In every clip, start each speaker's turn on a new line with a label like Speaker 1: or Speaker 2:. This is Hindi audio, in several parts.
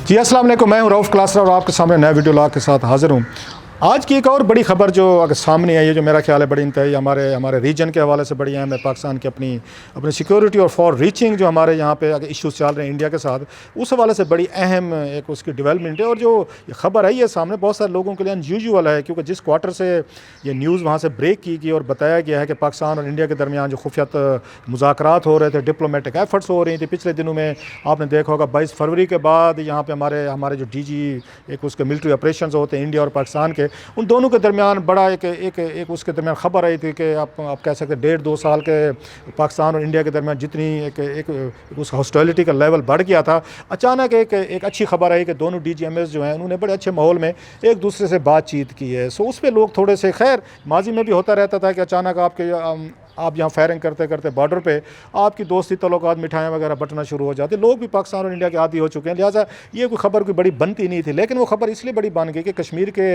Speaker 1: जी अस्सलाम वालेकुम, मैं हूं रऊफ़ क्लासर और आपके सामने नया वीडियो ला के साथ हाज़िर हूं। आज की एक और बड़ी ख़बर जो अगर सामने आई है, जो मेरा ख्याल है बड़ी इंतहाई हमारे हमारे रीजन के हवाले से बड़ी अहम है। पाकिस्तान की अपनी अपनी सिक्योरिटी और फॉर रीचिंग जो हमारे यहाँ पे अगर इश्यूज़ चल रहे हैं इंडिया के साथ, उस हवाले से बड़ी अहम एक उसकी डेवलपमेंट है। और जो ये ख़बर आई है सामने, बहुत सारे लोगों के लिए अनयूजुअल है, क्योंकि जिस क्वार्टर से ये न्यूज़ वहाँ से ब्रेक की गई और बताया गया है कि पाकिस्तान और इंडिया के दरमियान जो खुफिया मुज़ाकरात हो रहे थे, डिप्लोमेटिक एफर्ट्स हो रही थी पिछले दिनों में, आपने देखा होगा 22 फरवरी के बाद यहाँ पे हमारे हमारे जो डीजी एक उसके मिलिट्री ऑपरेशंस होते हैं इंडिया और पाकिस्तान के, उन दोनों के दरमियान बड़ा एक उसके दरमियान ख़बर आई थी कि आप कह सकते हैं 1.5-2 साल के पाकिस्तान और इंडिया के दरमियान जितनी एक उस हॉस्टिलिटी का लेवल बढ़ गया था, अचानक एक अच्छी खबर आई कि दोनों DGMS जो हैं उन्होंने बड़े अच्छे माहौल में एक दूसरे से बातचीत की है। सो उस पर लोग थोड़े से, खैर माजी में भी होता रहता था कि अचानक आप यहाँ फायरिंग करते करते बॉर्डर पे आपकी दोस्ती तल्लुकात मिठाइयाँ वगैरह बंटना शुरू हो जाती। लोग भी पाकिस्तान और इंडिया के आदी हो चुके हैं, लिहाजा ये कोई ख़बर कोई बड़ी बनती नहीं थी। लेकिन वो ख़बर इसलिए बड़ी बन गई कि कश्मीर के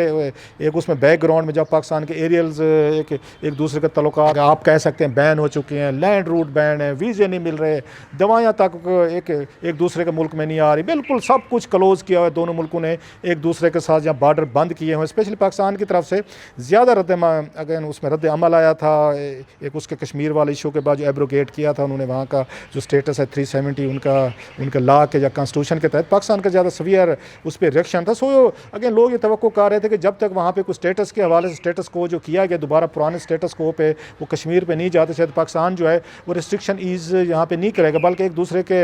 Speaker 1: एक उसमें बैकग्राउंड में जब पाकिस्तान के एरियल्स एक दूसरे के तल्लुकात आप कह सकते हैं बैन हो चुके हैं, लैंड रूट बैन है, वीज़े नहीं मिल रहे, दवाइयाँ तक एक दूसरे के मुल्क में नहीं आ रही, बिल्कुल सब कुछ क्लोज़ किया हुआ है। दोनों मुल्कों ने एक दूसरे के साथ जहाँ बॉर्डर बंद किए हुए, स्पेशली पाकिस्तान की तरफ से ज़्यादा अगेन उसमें रद्द अमल आया था एक उसके कश्मीर वाले इशू के बाद जो एब्रोगेट किया था उन्होंने, वहाँ का जो स्टेटस है 370 उनके लॉ के या कॉन्स्टिट्यूशन के तहत, पाकिस्तान का ज़्यादा सवियर उस पर रिएक्शन था। सो अगेन लोग ये तवक्को कर रहे थे कि जब तक वहाँ पे कुछ स्टेटस के हवाले से स्टेटस को जो किया गया दोबारा पुराने स्टेटस को पे वो कश्मीर पे नहीं जाते, शायद पाकिस्तान जो है वो रिस्ट्रिक्शन ईज़ यहाँ पे नहीं करेगा, बल्कि एक दूसरे के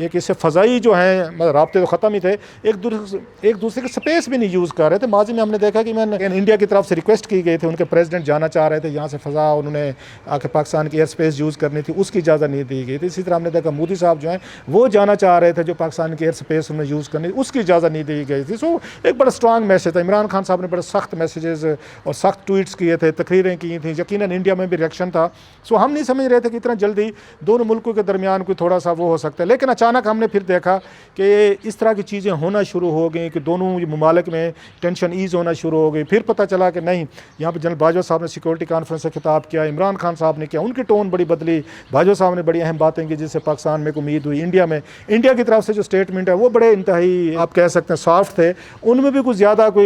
Speaker 1: एक इससे फ़ज़ाई जो है मतलब राब्ते तो ख़त्म ही थे, एक दूसरे के स्पेस भी नहीं यूज़ कर रहे थे। माजी में हमने देखा कि इंडिया की तरफ से रिक्वेस्ट की गई थी, उनके प्रेसिडेंट जाना चाह रहे थे यहाँ से फ़ज़ा, उन्होंने आके पाकिस्तान की एयर स्पेस यूज़ करनी थी, उसकी इजाज़त नहीं दी गई थी। इसी तरह हमने देखा मोदी साहब जो हैं वो जाना चाह रहे थे, जो पाकिस्तान की एयर स्पेस उन्हें यूज़ करनी थी, उसकी इजाज़त नहीं दी गई थी। सो एक बड़ा स्ट्रॉन्ग मैसेज था। इमरान खान साहब ने बड़े सख्त मैसेजेस और सख्त ट्वीट्स किए थे, तकरीरें की थी, यकीनन इंडिया में भी रिएक्शन था। सो हम नहीं समझ रहे थे कि इतना जल्दी दोनों मुल्कों के दरमियान कोई थोड़ा सा वो हो सकता है। लेकिन अचानक हमने फिर देखा कि इस तरह की चीज़ें होना शुरू हो गई कि दोनों ममालिक में टेंशन ईज़ होना शुरू हो गई। फिर पता चला कि नहीं, यहाँ पर जनरल बाजवा साहब ने सिक्योरिटी कॉन्फ्रेंस से खिताब किया, इमरान खान साहब ने किया, उनकी टोन बड़ी बदली, बाजवा साहब ने बड़ी अहम बातें की जिससे पाकिस्तान में उम्मीद हुई। इंडिया की तरफ से जो स्टेटमेंट है वो बड़े इंतहाई आप कह सकते हैं सॉफ्ट थे, उनमें भी कुछ ज़्यादा कोई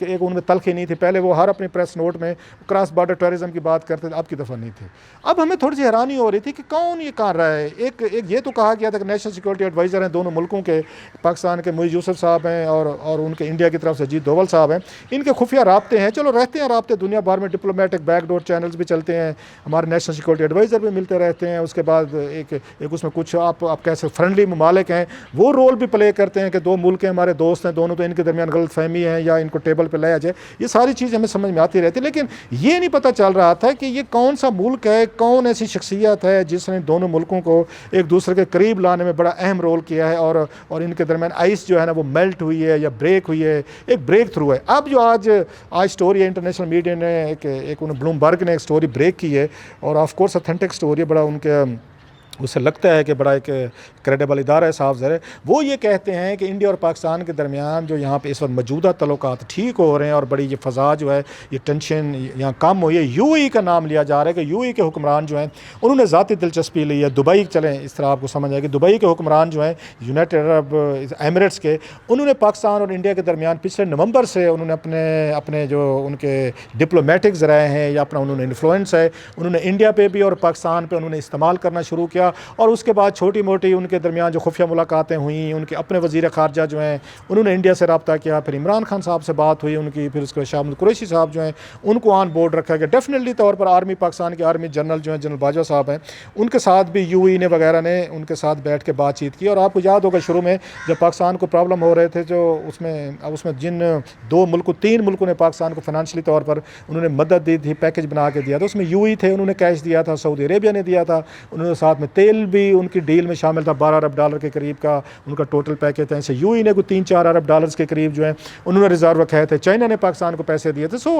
Speaker 1: एक उनमें तलखी नहीं थी। पहले वो हर अपनी प्रेस नोट में क्रॉस बॉर्डर टेररिज्म की बात करते थे, अब की दफ़ा नहीं थे। अब हमें थोड़ी सी हैरानी हो रही थी कि कौन ये कर रहा है। एक ये तो कहा गया था कि नेशनल सिक्योरिटी एडवाइज़र हैं दोनों मुल्कों के, पाकिस्तान के मुईज़ यूसुफ साहब हैं और उनके इंडिया की तरफ से अजीत डोवल साहब हैं। इनके खुफिया राब्ते हैं, चलो रहते हैं राब्ते, दुनिया भर में डिप्लोमेटिक बैकडोर चैनल्स भी चलते हैं, हमारे नेशनल सिक्योरिटी एडवाइज़र भी मिलते रहते हैं। उसके बाद एक उसमें कुछ आप कैसे फ्रेंडली ममालिक हैं वो रोल भी प्ले करते हैं कि दो मुल्क हैं, हमारे दोस्त हैं दोनों, तो इनके दरमियान गलत फहमी है या इनको टेबल पे लाया जाए। ये सारी चीज़ हमें समझ में आती रहती है, लेकिन ये नहीं पता चल रहा था कि ये कौन सा मुल्क है, कौन ऐसी शख्सियत है जिसने दोनों मुल्कों को एक दूसरे के करीब लाने में बड़ा अहम रोल किया है और इनके दरमियान आइस जो है ना वो मेल्ट हुई है या ब्रेक हुई है, एक ब्रेक थ्रू है। अब जो आज स्टोरी है, इंटरनेशनल मीडिया ने एक ब्लूमबर्ग ने एक स्टोरी ब्रेक की है और ऑफ कोर्स ऑथेंटिक स्टोरी, बड़ा उनके उससे लगता है कि बड़ा एक क्रेडिबल इदारा है, साफ ज़ाहिर है। वो ये कहते हैं कि इंडिया और पाकिस्तान के दरमियान जो यहाँ पे इस वक्त मौजूदा तल्लुकात ठीक हो रहे हैं और बड़ी ये फ़ज़ा जो है ये टेंशन यहाँ कम हुई है। UAE का नाम लिया जा रहा है कि UAE के हुक्मरान जो हैं उन्होंने ज़ाती दिलचस्पी ली है। दुबई चलें, इस तरह आपको समझ आएगी, दुबई के हुक्मरान जो हैं यूनाइटेड अरब एमिरेट्स के, उन्होंने पाकिस्तान और इंडिया के दरमियान पिछले नवंबर से उन्होंने अपने जो उनके डिप्लोमेटिक ज़राए हैं या अपना उन्होंने इन्फ्लुएंस है, उन्होंने इंडिया पे भी और पाकिस्तान पे उन्होंने इस्तेमाल करना शुरू किया। और उसके बाद छोटी मोटी उनके दरमियान जो खुफिया मुलाकातें हुई, उनके अपने वज़ीर ख़ारजा जो हैं उन्होंने इंडिया से रब्ता किया, फिर इमरान खान साहब से बात हुई उनकी, फिर उसके बाद शाह कुरैशी साहब जो हैं उनको ऑन बोर्ड रखा गया। डेफिनेटली तौर पर आर्मी, पाकिस्तान के आर्मी जनरल जो हैं जनरल बाजवा साहब हैं, उनके साथ भी UAE ने वगैरह ने उनके साथ बैठ के बातचीत की। और आपको याद होगा शुरू में जब पाकिस्तान को प्रॉब्लम हो रहे थे, जो उसमें जिन तीन मुल्कों ने पाकिस्तान को फाइनेंशियली तौर पर उन्होंने मदद दी थी, पैकेज बना के दिया था, उसमें UAE थे, उन्होंने कैश दिया था, सऊदी अरेबिया ने दिया था, उन्होंने साथ में तेल भी उनकी डील में शामिल था, $12 अरब के करीब का उनका टोटल पैकेज था। इसे UAE ने कोई $3-4 अरब के करीब जो है उन्होंने रिजर्व रखे थे। चाइना ने पाकिस्तान को पैसे दिए थे। सो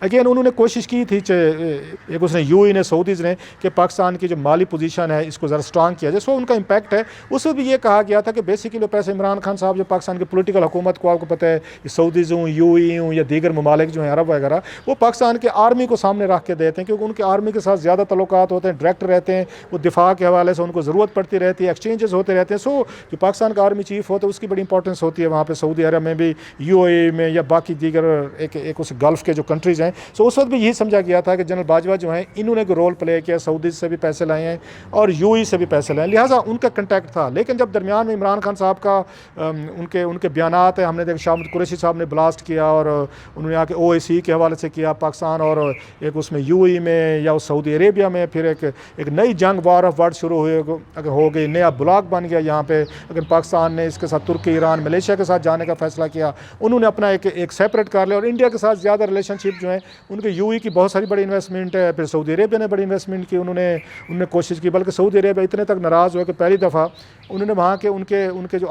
Speaker 1: अगेन उन्होंने कोशिश की थी, एक उसने UAE ने, सऊदीज़ ने, कि पाकिस्तान की जो माली पोजीशन है इसको ज़रा स्ट्रांग किया जाए। सो उनका इम्पैक्ट है। उसमें भी ये कहा गया था कि बेसिकली पैसे इमरान खान साहब जो पाकिस्तान की पोलिटिकल हुकूमत को, आपको पता है सऊदीज़ हूँ, UAE हूँ या दीगर ममालिक जो हैं अरब वगैरह, वो पाकिस्तान के आर्मी को सामने रख के देते हैं, क्योंकि उनके आर्मी के साथ ज़्यादा तल्लुकात होते हैं, डायरेक्ट रहते हैं, वो दिफा के हवाले से उनको ज़रूरत पड़ती रहती है, एक्सचेंजेस होते रहते हैं। सो जो पाकिस्तान का आर्मी चीफ होता है उसकी बड़ी इंपॉर्टेंस होती है वहाँ पे, सऊदी अरब में भी, UAE में या बाकी दीगर एक उस गल्फ़ के जो कंट्रीज़ हैं। सो उस वक्त भी यही समझा गया था कि जनरल बाजवा जो हैं इन्होंने एक रोल प्ले किया, सऊदी से भी पैसे लाए हैं और UAE से भी पैसे लाए, लिहाजा उनका कंटेक्ट था। लेकिन जब दरमियान में इमरान खान साहब का उनके बयानात है, हमने देखा शाह महमूद कुरैशी साहब ने ब्लास्ट किया और उन्होंने आके OIC के हवाले से किया पाकिस्तान और एक उसमें UAE में या उस सऊदी अरेबिया में, फिर एक नई जंग वार ऑफ वर्ड शुरू हुए अगर हो गई, नया ब्लॉक बन गया यहाँ पे। अगर पाकिस्तान ने इसके साथ तुर्की, ईरान, मलेशिया के साथ जाने का फैसला किया, उन्होंने अपना एक सेपरेट कर लिया और इंडिया के साथ ज़्यादा रिलेशनशिप जो है उनके UAE की बहुत सारी बड़ी इन्वेस्टमेंट है, फिर सऊदी अरेबिया ने बड़ी इन्वेस्टमेंट की, उन्होंने कोशिश की, बल्कि सऊदी अरेबिया इतने तक नाराज़ हुआ कि पहली दफ़ा उन्होंने वहाँ के उनके जो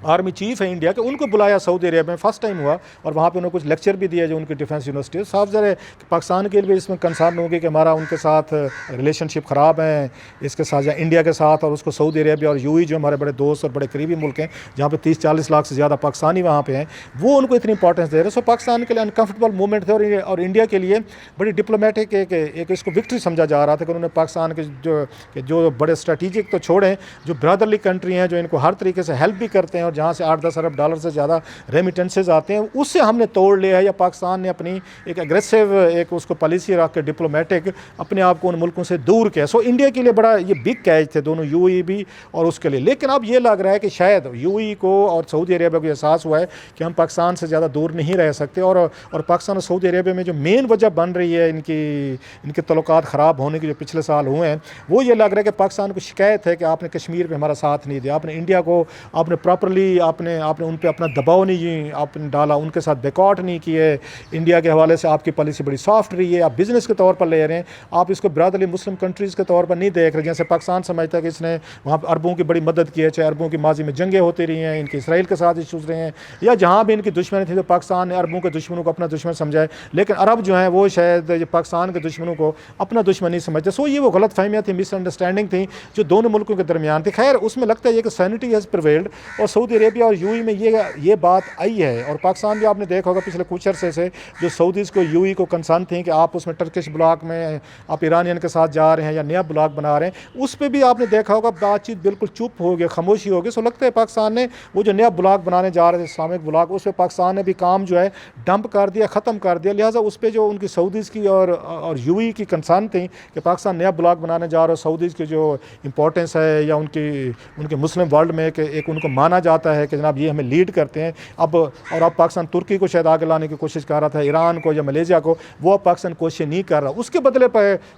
Speaker 1: आर्मी चीफ है इंडिया के, उनको बुलाया सऊदी अरेबिया में, फर्स्ट टाइम हुआ, और वहाँ पे उन्होंने कुछ लेक्चर भी दिया जो उनकी डिफेंस यूनिवर्सिटी। साफ ज़रा है कि पाकिस्तान के लिए इसमें कंसर्न होगी कि हमारा उनके साथ रिलेशनशिप ख़राब है इसके साथ या इंडिया के साथ, और उसको सऊदी अरेबिया और UAE जो हमारे बड़े दोस्त और बड़े करीबी मुल्क हैं जहाँ पे 30-40 लाख से ज़्यादा पाकिस्तानी वहाँ पे हैं, वो उनको इतनी इंपॉर्टेंस दे रहे हैं। सो पाकिस्तान के लिए अनकम्फर्टेबल मूवमेंट थे और इंडिया के लिए बड़ी डिप्लोमेटिक एक इसको विक्ट्री समझा जा रहा था कि उन्होंने पाकिस्तान के जो बड़े स्ट्रेटिजिक तो छोड़ें, जो ब्रदरली कंट्री हैं, जो इनको हर तरीके से हेल्प भी करते हैं और जहाँ से 8-10 अरब डॉलर से ज़्यादा रेमिटेंसेज आते हैं, उससे हमने तोड़ लिया है, या पाकिस्तान ने अपनी एक एग्रेसिव एक उसको पॉलिसी रख के डिप्लोमेटिक अपने आप को उन मुल्कों से दूर किया। सो इंडिया के लिए बड़ा ये बिग कैच थे दोनों, UAE भी और उसके लिए। लेकिन अब ये लग रहा है कि शायद UAE को और सऊदी अरेबिया को एहसास हुआ है कि हम पाकिस्तान से ज़्यादा दूर नहीं रह सकते, और पाकिस्तान और सऊदी अरेबिया में जो मेन वजह बन रही है इनके तल्लुकात ख़राब होने की जो पिछले साल हुए हैं, वो ये लग रहा है कि पाकिस्तान को शिकायत है कि आपने कश्मीर पर हमारा साथ नहीं दिया, आपने इंडिया को आपने प्रॉपरली आपने उन पर अपना दबाव नहीं आपने डाला, उनके साथ बैकआउट नहीं किए। इंडिया के हवाले से आपकी पॉलिसी बड़ी सॉफ्ट रही है, आप बिज़नेस के तौर पर ले रहे हैं, आप इसको ब्रदरली मुस्लिम कंट्रीज़ के तौर पर नहीं देख रहे। जैसे पाकिस्तान समझता है कि इसने वहाँ पर अरबों की बड़ी मदद की है, चाहे अरबों की माजी में जंगें होती रही हैं, इनके इसराइल के साथ इशूज़ रहे हैं, या जहाँ भी इनकी दुश्मनी थी तो पाकिस्तान ने अरबों के दुश्मनों को अपना दुश्मन समझा है। लेकिन अरब जो है वो शायद पाकिस्तान के दुश्मनों को अपना दुश्मन नहीं समझते। सो ये वो गलत फहमियाँ थी, मिसअंडरस्टैंडिंग थी जो दोनों मुल्कों के दरमियान थी। खैर उसमें लगता है कि सैनिटी हैज़ प्रिवेल्ड, और सऊदी अरेबिया और UAE में ये बात आई है। और पाकिस्तान भी आपने देखा होगा पिछले कुछ अरसे से जो सऊदीज़ को UAE को कंसर्न थी कि आप उसमें टर्किश ब्लॉक में आप ईरानियन के साथ जा रहे हैं या नया ब्लॉक बना रहे हैं, उस पर भी आपने देखा होगा बातचीत बिल्कुल चुप हो गई, खामोशी हो गई। सो लगता है पाकिस्तान ने वो जो नया ब्लॉक बनाने जा रहे थे इस्लामिक ब्लॉक, उस पर पाकिस्तान ने भी काम जो है डंप कर दिया, ख़त्म कर दिया। लिहाजा उस पर जो उनकी सऊदीज़ की और UAE की कंसर्न थी कि पाकिस्तान नया ब्लॉक बनाने जा रहा है, सऊदीज़ की जो इंपॉर्टेंस है या उनके मुस्लिम वर्ल्ड में एक उनको माना जाता है कि जनाब ये हमें लीड करते हैं। अब पाकिस्तान तुर्की को शायद आगे लाने की कोशिश कर रहा था, ईरान को या मलेशिया को, वो अब पाकिस्तान कोशिश नहीं कर रहा।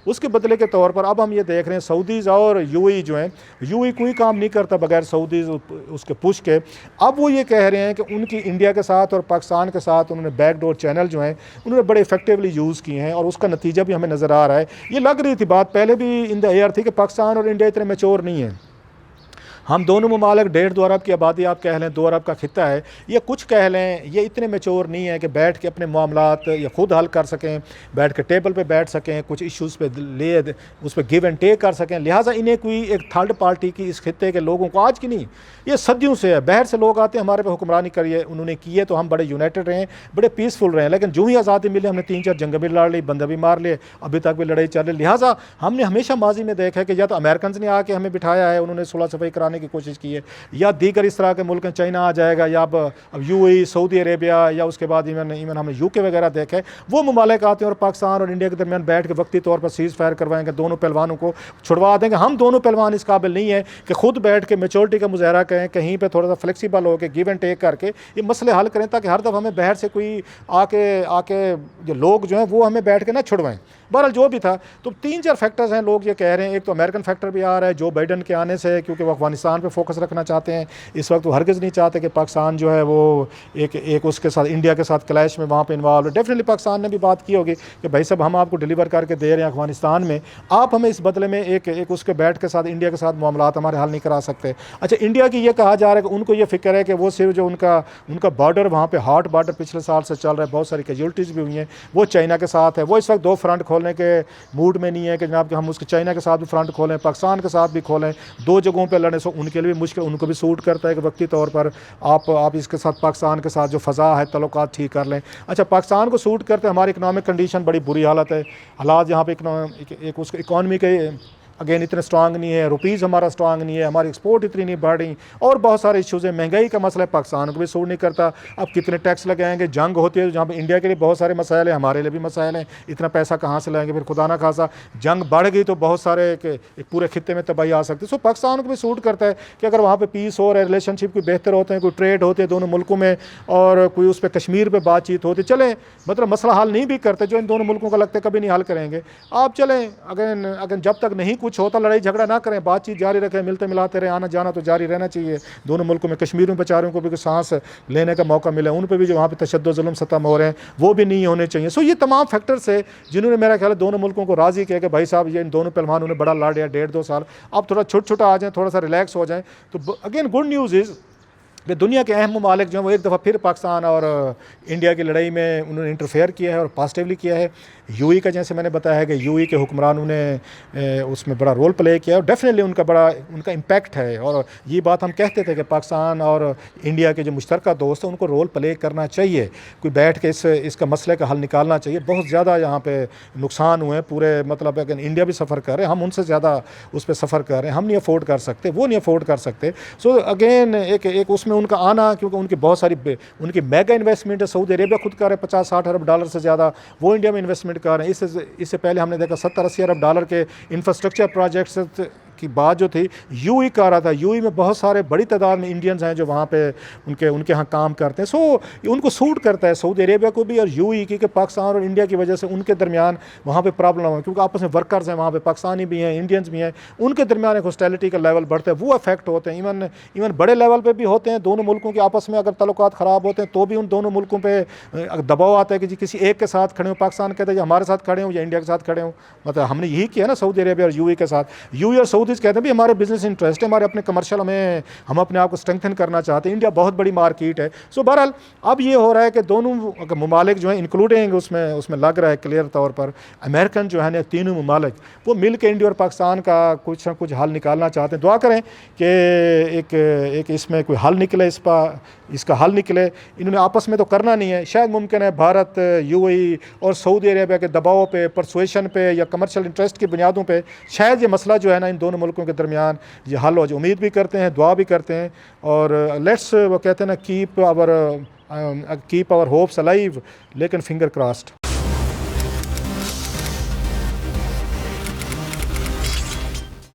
Speaker 1: उसके बदले के तौर पर अब हम ये देख रहे हैं सऊदीज़ और UAE जो हैं, UAE कोई काम नहीं करता बगैर सऊदीज़ उसके पुश के। अब वो ये कह रहे हैं कि उनकी इंडिया के साथ और पाकिस्तान के साथ उन्होंने बैकडोर चैनल जो हैं उन्होंने बड़े इफेक्टिवली यूज़ किए हैं, और उसका नतीजा भी हमें नज़र आ रहा है। ये लग रही थी बात पहले भी इन द एयर थी कि पाकिस्तान और इंडिया इतने मैच्योर नहीं है। हम दोनों ममालिक 1.5-2 अरब की आबादी आप कह लें, 2 अरब का खिता है, ये कुछ कह लें, ये इतने मैच्योर नहीं है कि बैठ के अपने मामलात या ख़ुद हल कर सकें, बैठ के टेबल पे बैठ सकें, कुछ इश्यूज़ पे उस पर गिव एंड टेक कर सकें। लिहाजा इन्हें कोई एक थर्ड पार्टी की इस खिते के लोगों को आज की नहीं, ये सदियों से है। बाहर से लोग आते हैं हमारे पे हुक्मरानी करिए, उन्होंने की है तो हम बड़े यूनाइटेड रहे, बड़े पीसफुल रहे। लेकिन जो ही आज़ादी मिले हमने 3-4 जंग भी लड़ ली, बंदे भी मार लिए, अभी तक भी लड़ाई चल रही। लिहाजा हमने हमेशा माजी में देखा है कि या तो अमेरिकन ने आके हमें बिठाया है, उन्होंने सुलह सफ़ाई कराने की कोशिश की है, या दीगर इस तरह के मुल्क चाइना आ जाएगा, या अब UAE, सऊदी अरेबिया, या उसके बाद इवन हमने UK वगैरह देखा है, वो ममालिक आते हैं और पाकिस्तान और इंडिया के दरमियान बैठ के वक्ती तौर पर सीज़ फायर करवाएंगे, दोनों पहलवानों को छुड़वा देंगे। हम दोनों पहलवान इस काबिल नहीं है कि खुद बैठ के मेच्योरिटी का मुजाहरा करें, कहीं पर थोड़ा सा फ्लेक्सीबल होकर गिव एंड टेक करके ये मसले हल करें, ताकि हर दफ़ा हमें बाहर से कोई आके जो लोग जो हैं वो हमें बैठ के ना छुड़वाएं। बहरहाल जो भी था, तो 3-4 फैक्टर्स हैं लोग ये कह रहे हैं। एक तो अमेरिकन फैक्टर भी आ रहा है जो बाइडन के आने से, क्योंकि वो अफगानिस्तान पे फोकस रखना चाहते हैं इस वक्त। वो हरगिज़ नहीं चाहते कि पाकिस्तान जो है वो एक उसके साथ इंडिया के साथ क्लैश में वहाँ पे इन्वॉल्व है। डेफिनेटली पाकिस्तान ने भी बात की होगी कि भाई साहब हम आपको डिलीवर करके दे रहे हैं अफगानिस्तान में, आप हमें इस बदले में एक उसके बैठ के साथ इंडिया के साथ मामलात हमारे हल नहीं करा सकते। अच्छा, इंडिया की ये कहा जा रहा है कि उनको ये फिक्र है कि वो सिर्फ जो उनका बॉर्डर वहाँ पर हॉट बॉर्डर पिछले साल से चल रहा है, बहुत सारी कैजुअल्टीज़ भी हुई हैं, वो चाइना के साथ है। वो इस वक्त 2 फ्रंट खोलने के मूड में नहीं है कि जनाब कि हम उसके चाइना के साथ भी फ्रंट खोलें, पाकिस्तान के साथ भी खोलें, 2 जगहों पे लड़ें। सो उनके लिए भी मुश्किल, उनको भी सूट करता है कि वक्ती तौर पर आप इसके साथ पाकिस्तान के साथ जो फ़ज़ा है तल्लुकात ठीक कर लें। अच्छा, पाकिस्तान को सूट करते हमारी इकनॉमिक कंडीशन बड़ी बुरी हालत है, हालात यहाँ पे एक उसके इकॉनमी के अगेन इतने स्ट्रांग नहीं है, रुपीज़ हमारा स्ट्रांग नहीं है, हमारी एक्सपोर्ट इतनी नहीं बढ़ रही, और बहुत सारे इश्यूज़ हैं। महंगाई का मसला पाकिस्तान को भी सूट नहीं करता। अब कितने टैक्स लगाएंगे, जंग होती है जहाँ पर इंडिया के लिए बहुत सारे मसाइल हैं, हमारे लिए भी मसाइल हैं, इतना पैसा कहाँ से लाएंगे, फिर खुदा ना खासा जंग बढ़ गई तो बहुत सारे एक पूरे खित्ते में तबाही आ सकती है। सो पाकिस्तान को भी सूट करता है कि अगर वहाँ पे पीस हो रहा है, रिलेशनशिप कोई बेहतर होते हैं, कोई ट्रेड होते हैं दोनों मुल्कों में, और कोई उस पर कश्मीर पे बातचीत होती, चले मतलब मसला हल नहीं भी करते, जो इन दोनों मुल्कों का लगता है कभी नहीं हल करेंगे, आप चलें। अगर जब तक नहीं कुछ होता लड़ाई झगड़ा ना करें, बातचीत जारी रखें, मिलते मिलाते रहे, आना जाना तो जारी रहना चाहिए दोनों मुल्कों में। कश्मीर में बेचारों को भी कुछ सांस लेने का मौका मिले, उन पर भी जो वहाँ पर तशद्दुद जुल्म सतम हो रहे हैं वो भी नहीं होने चाहिए। सो ये तमाम फैक्टर्स है जिन्होंने मेरा ख्याल है दोनों मुल्कों को राज़ी किया कि भाई साहब ये इन दोनों पहलवानों ने बड़ा लड़ लिया 1.5-2 साल, अब थोड़ा छोटा छोटा आ जाए, थोड़ा सा रिलैक्स हो जाए। तो अगेन गुड न्यूज़ इज़ कि दुनिया के अहम ममालिक जो हैं वो एक दफ़ा फिर पाकिस्तान और इंडिया की लड़ाई में उन्होंने इंटरफेयर किया है और पॉजिटिवली किया है। यूएई का जैसे मैंने बताया है कि यूएई के हुक्मरानों ने उसमें बड़ा रोल प्ले किया और डेफिनेटली उनका इम्पैक्ट है। और ये बात हम कहते थे कि पाकिस्तान और इंडिया के जो मुश्तरका दोस्त हैं उनको रोल प्ले करना चाहिए, कोई बैठ के इसका मसले का हल निकालना चाहिए। बहुत ज़्यादा यहाँ पे नुकसान हुए पूरे, मतलब अगर इंडिया भी सफ़र कर रहे हैं, हम उनसे ज़्यादा उस पर सफ़र कर रहे हैं, हम नहीं अफोर्ड कर सकते, वो नहीं अफोर्ड कर सकते। सो अगेन एक उसमें उनका आना, क्योंकि उनकी बहुत सारी उनकी मेगा इन्वेस्टमेंट है, सऊदी अरेबिया खुद कर रहे हैं $50-60 अरब से ज़्यादा, वो इंडिया में इन्वेस्टमेंट कर रहे हैं। इससे पहले हमने देखा $70-80 अरब के इंफ्रास्ट्रक्चर प्रोजेक्ट्स की बात जो थी यूएई का रहा था। यूएई में बहुत सारे बड़ी तादाद में इंडियंस हैं जो वहाँ पे उनके यहाँ काम करते हैं। सो उनको सूट करता है सऊदी अरेबिया को भी और यूएई की, कि पाकिस्तान और इंडिया की वजह से उनके दरमियान वहाँ पे प्रॉब्लम है, क्योंकि आपस में वर्कर्स हैं वहाँ पे, पाकिस्तानी भी हैं, इंडियंस भी हैं, उनके दरमियान एक हॉस्टिलिटी का लेवल बढ़ता है, वो अफेक्ट होते हैं। इवन बड़े लेवल पर भी होते हैं। दोनों मुल्कों के आपस में अगर तल्लुकात ख़राब होते हैं तो भी उन दोनों मुल्कों पर दबाव आता है कि जी किसी एक के साथ खड़े हो। पाकिस्तान कहते हैं हमारे साथ खड़े हो या इंडिया के साथ खड़े हो, मतलब हमने यही किया ना सऊदी अरेबिया और यूएई के साथ। यूएई और सऊदीज़ कहते हैं भी हमारे बिजनेस इंटरेस्ट है, हमारे अपने कमर्शियल हम अपने आप को स्ट्रेंथन करना चाहते हैं। इंडिया बहुत बड़ी मार्केट है। सो बहरहाल अब ये हो रहा है कि दोनों ममालिक जो हैं इंक्लूडिंग उसमें लग रहा है क्लियर तौर पर अमेरिकन जो है ना, तीनों ममालिक वो मिल के इंडिया और पाकिस्तान का कुछ ना कुछ हल निकालना चाहते हैं। दुआ करें कि एक इसमें कोई हल निकले, इसका हल निकले। इन्होंने आपस में तो करना नहीं है, शायद मुमकिन है भारत, यूएई और सऊदी अरेबिया के दबाव पे, परसुएशन पे या कमर्शियल इंटरेस्ट की बुनियादों पे शायद ये मसला जो है ना इन दोनों मुल्कों के दरमियान ये हल हो जाए। उम्मीद भी करते हैं, दुआ भी करते हैं, और लेट्स वो कहते हैं ना कीप आवर होप्स अलाइव, लेकिन फिंगर क्रॉस्ड।